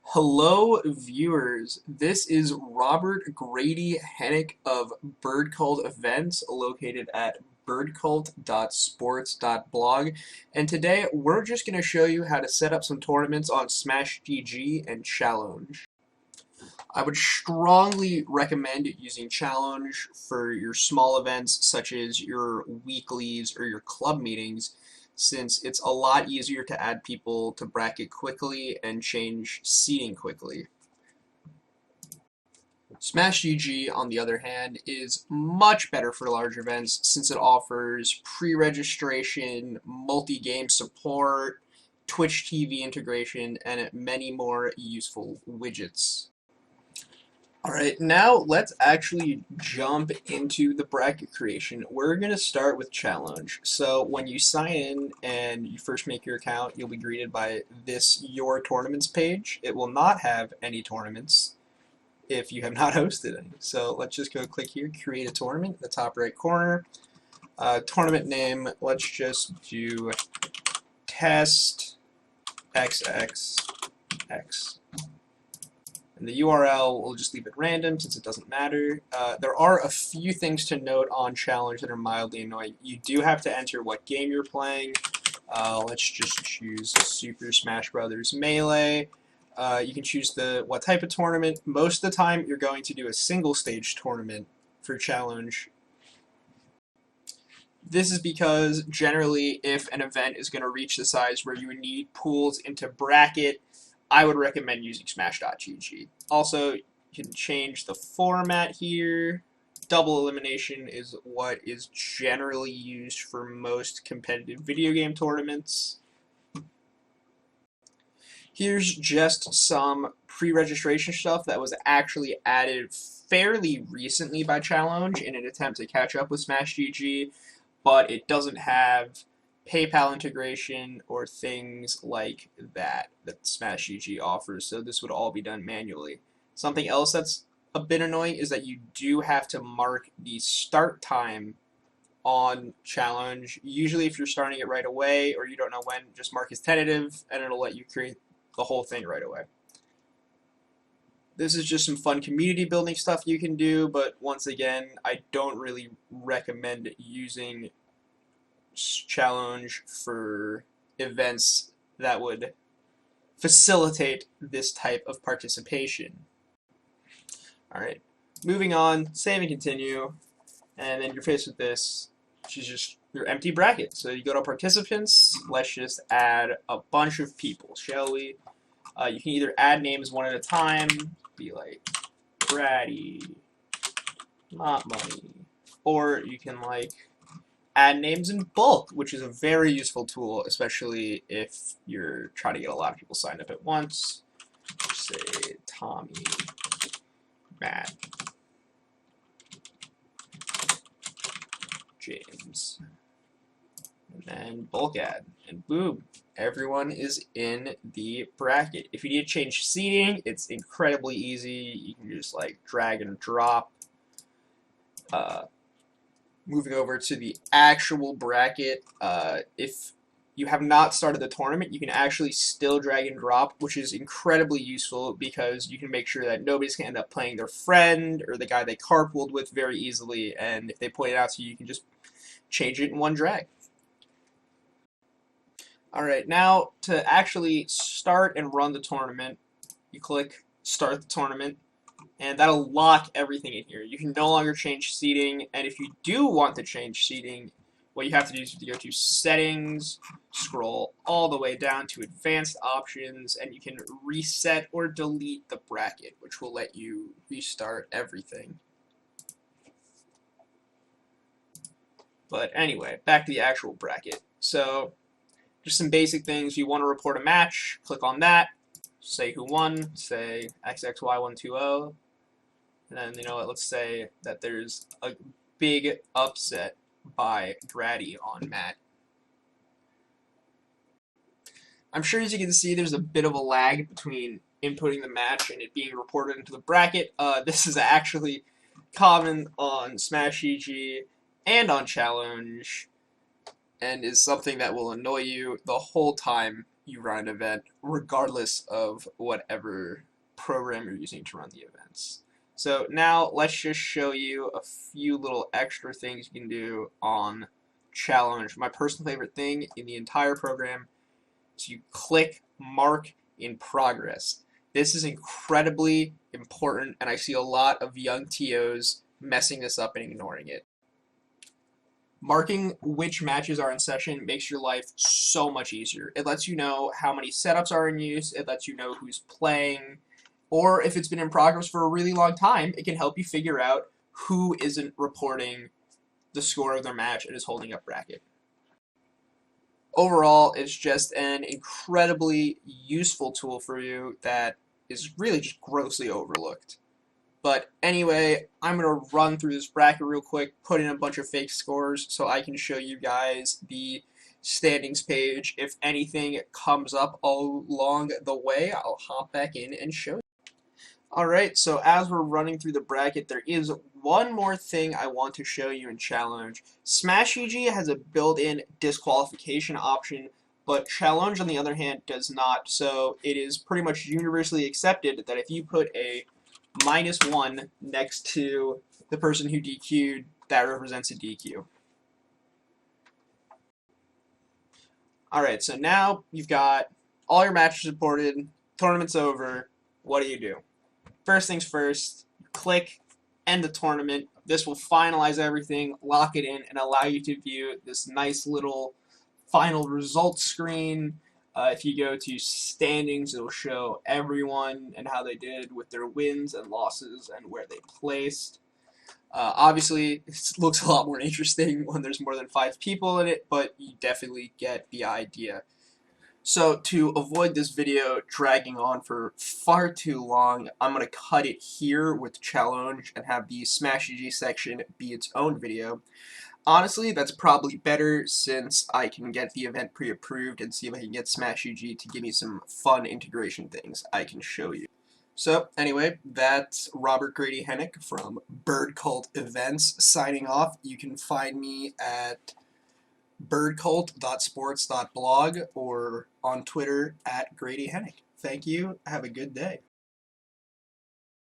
Hello, viewers. This is Robert Grady Hennick of Bird Cult Events, located at birdcult.sports.blog. And today we're just going to show you how to set up some tournaments on Smash GG and Challenge. I would strongly recommend using Challenge for your small events such as your weeklies or your club meetings, since it's a lot easier to add people to bracket quickly and change seating quickly. Smash GG, on the other hand, is much better for large events since it offers pre-registration, multi-game support, Twitch TV integration, and many more useful widgets. Alright, now let's actually jump into the bracket creation. We're going to start with Challenge. So when you sign in and you first make your account, you'll be greeted by this Your Tournaments page. It will not have any tournaments if you have not hosted any. So let's just go click here, Create a Tournament, in the top right corner. Tournament name, let's just do Test XXX. And the URL, we'll just leave it random since it doesn't matter. There are a few things to note on Challenge that are mildly annoying. You do have to enter what game you're playing. Let's just choose Super Smash Bros. Melee. You can choose what type of tournament. Most of the time, you're going to do a single stage tournament for Challenge. This is because generally, if an event is going to reach the size where you would need pools into bracket, I would recommend using Smash.gg. Also, you can change the format here. Double elimination is what is generally used for most competitive video game tournaments. Here's just some pre-registration stuff that was actually added fairly recently by Challenge in an attempt to catch up with Smash.gg, but it doesn't have PayPal integration or things like that Smash GG offers, so this would all be done manually. Something else that's a bit annoying is that you do have to mark the start time on Challenge. Usually if you're starting it right away or you don't know when, just mark as tentative and it'll let you create the whole thing right away. This is just some fun community building stuff you can do, but once again, I don't really recommend using Challenge for events that would facilitate this type of participation. Alright, moving on, save and continue, and then you're faced with this, which is just your empty bracket. So you go to participants, let's just add a bunch of people, shall we? You can either add names one at a time, be like Bratty, Not Money, or you can like add names in bulk, which is a very useful tool, especially if you're trying to get a lot of people signed up at once. Say Tommy, Matt, James, and then bulk add, and boom, everyone is in the bracket. If you need to change seating, it's incredibly easy. You can just like drag and drop. Moving over to the actual bracket, if you have not started the tournament, you can actually still drag and drop, which is incredibly useful because you can make sure that nobody's going to end up playing their friend or the guy they carpooled with very easily, and if they point it out to you, you can just change it in one drag. Alright, now to actually start and run the tournament, you click Start the Tournament, and that'll lock everything in here. You can no longer change seating, and if you do want to change seating, what you have to do is to go to Settings, scroll all the way down to Advanced Options, and you can reset or delete the bracket, which will let you restart everything. But anyway, back to the actual bracket. So, just some basic things. You want to report a match, click on that, say who won, say XXY120. And then, you know what, let's say that there's a big upset by Grady on Matt. I'm sure as you can see there's a bit of a lag between inputting the match and it being reported into the bracket. This is actually common on Smash GG and on Challenge, and is something that will annoy you the whole time you run an event, regardless of whatever program you're using to run the events. So now let's just show you a few little extra things you can do on Challonge. My personal favorite thing in the entire program is you click Mark in Progress. This is incredibly important, and I see a lot of young TOs messing this up and ignoring it. Marking which matches are in session makes your life so much easier. It lets you know how many setups are in use, it lets you know who's playing, or if it's been in progress for a really long time, it can help you figure out who isn't reporting the score of their match and is holding up bracket. Overall, it's just an incredibly useful tool for you that is really just grossly overlooked. But anyway, I'm going to run through this bracket real quick, put in a bunch of fake scores so I can show you guys the standings page. If anything comes up along the way, I'll hop back in and show you. Alright, so as we're running through the bracket, there is one more thing I want to show you in Challenge. Smash EG has a built-in disqualification option, but Challenge, on the other hand, does not. So it is pretty much universally accepted that if you put a -1 next to the person who DQ'd, that represents a DQ. Alright, so now you've got all your matches reported, tournament's over, what do? First things first, click End the Tournament. This will finalize everything, lock it in, and allow you to view this nice little final results screen. If you go to standings, it'll show everyone and how they did with their wins and losses and where they placed. Obviously, it looks a lot more interesting when there's more than 5 people in it, but you definitely get the idea. So to avoid this video dragging on for far too long, I'm going to cut it here with Challenge and have the Smash EG section be its own video. Honestly, that's probably better since I can get the event pre-approved and see if I can get Smash EG to give me some fun integration things I can show you. So anyway, that's Robert Grady Hennick from Bird Cult Events signing off. You can find me at birdcult.sports.blog or on Twitter at Grady Hennick. Thank you. Have a good day.